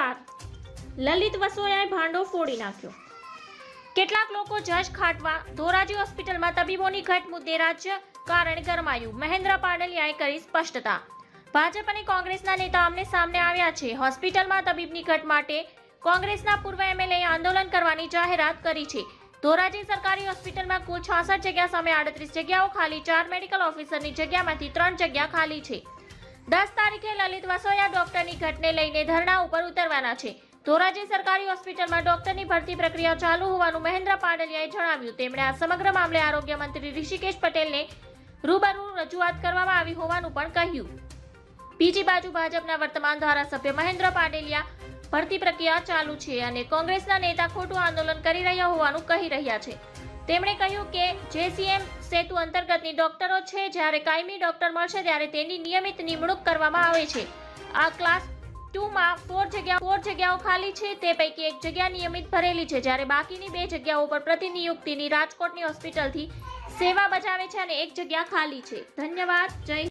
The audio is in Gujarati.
નમસ્કાર. લલિત વસોયાએ ભાંડો ફોડી નાખ્યો. કેટલાક લોકો જજ ખાટવા ધોરાજી હોસ્પિટલમાં તબીબોની ઘટ મુદ્દે રાજકારણ ગરમાયું. મહેન્દ્ર પાડલિયાએ કરી સ્પષ્ટતા. ભાજપ અને કોંગ્રેસના નેતા આમને સામને આવ્યા છે. હોસ્પિટલમાં તબીબની ઘટ માટે કોંગ્રેસના પૂર્વ એમએલએ આંદોલન કરવાની જાહેરાત કરી છે. ધોરાજી સરકારી હોસ્પિટલમાં કુલ 66 જગ્યા સામે 38 જગ્યાઓ ખાલી. 4 મેડિકલ ઓફિસરની જગ્યામાંથી 3 જગ્યા ખાલી છે. 10 તારીખે લલિત વસોયા ડોક્ટરની ઘટને લઈને ધરણા ઉપર ઉતરવાના છે. ધોરાજી સરકારી હોસ્પિટલમાં ડોક્ટરની ભરતી પ્રક્રિયા ચાલુ હોવાનું મહેન્દ્ર પાડલિયાએ જણાવ્યું. તેમણે આ સમગ્ર મામલે આરોગ્ય મંત્રી ઋષિકેશ પટેલને રૂબરૂ રજૂઆત કરવામાં આવી હોવાનું પણ કહ્યું. બીજી બાજુ ભાજપના વર્તમાન ધારાસભ્ય મહેન્દ્ર પાડલિયા ભરતી પ્રક્રિયા ચાલુ છે અને કોંગ્રેસના નેતા ખોટું આંદોલન કરી રહ્યા હોવાનું કહી રહ્યા છે. તેમણે કહ્યું કે જેસીએમ સેતુ અંતર્ગતની ડોક્ટરો છે. જ્યારે કાયમી ડોક્ટર મળશે ત્યારે તેની નિયમિત નિમણૂક કરવામાં આવે છે. આ ક્લાસ 2 માં 4 જગ્યાઓ ખાલી છે. તે પૈકી 1 જગ્યા નિયમિત ભરેલી છે, જ્યારે બાકીની 2 જગ્યાઓ પર પ્રતિનિયુક્તિની રાજકોટની હોસ્પિટલથી સેવા બજાવે છે અને 1 જગ્યા ખાલી છે. ધન્યવાદ. જય